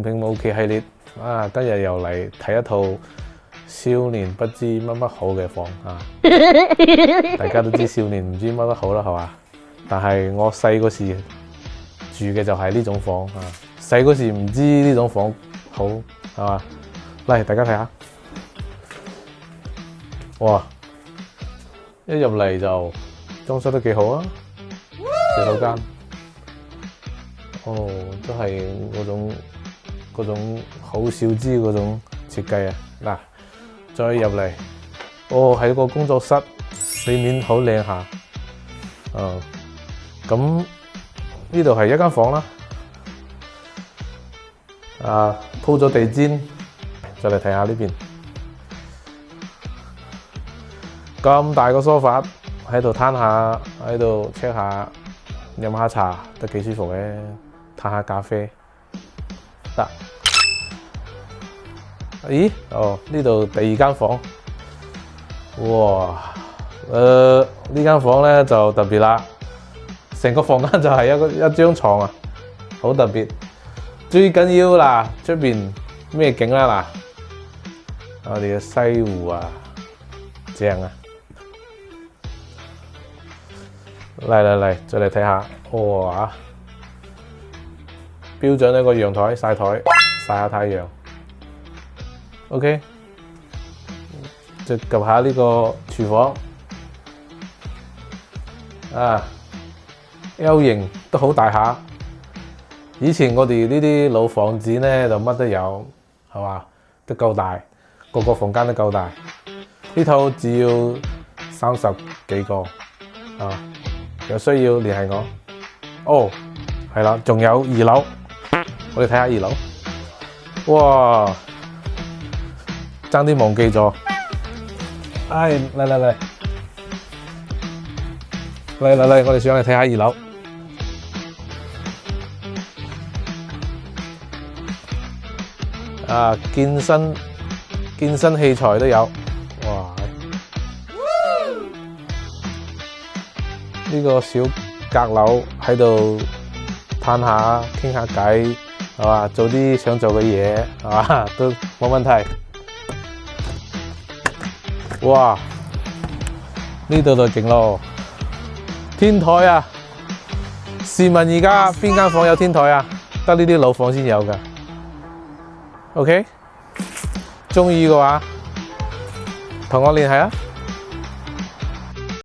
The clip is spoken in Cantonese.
平武器系列啊，今日又嚟睇一套少年不知乜乜好嘅房啊！大家都知少年唔知乜乜好啦，係嘛？但係我細嗰時住嘅就係呢種房啊，細嗰時唔知呢種房好係嘛？嚟，大家睇下，哇！一入嚟就裝修得幾好啊，洗手間，哦，都係嗰種好小資嗰種設計啊！嗱，再入嚟，哦，係個工作室，裏面好靚下，咁呢度係一間房啦，啊，鋪咗地氈，再嚟睇下呢邊，咁大個梳化喺度攤下，喺度 check 下，飲下茶，都幾舒服嘅，嘆下咖啡。得，咦？哦，呢度第二間房，哇！呢間房咧就特別啦，成個房間就係一張床啊，好特別。最緊要啦，出邊咩景啦嗱？我哋嘅西湖啊，正啊！嚟，再嚟睇下，哇！標準一個陽台曬台，曬下太陽。OK， 就及下呢個廚房，啊 ，L 型都好大下。以前我哋呢啲老房子咧就乜都有，係嘛，都夠大，個個房間都夠大。呢套只要30幾個，啊，有需要聯繫我。哦，係啦，仲有2樓。我哋睇下2樓，哇！爭啲忘記咗，唉，嚟，我哋上嚟睇下2樓。啊，健身器材都有，哇！呢個小閣樓喺度嘆下傾下偈。係嘛，做啲想做嘅嘢，係嘛，都冇問題。哇！呢度就勁咯，天台啊！試問而家邊間房有天台啊？得呢啲老房先有㗎。OK， 鍾意嘅話同我聯繫啊！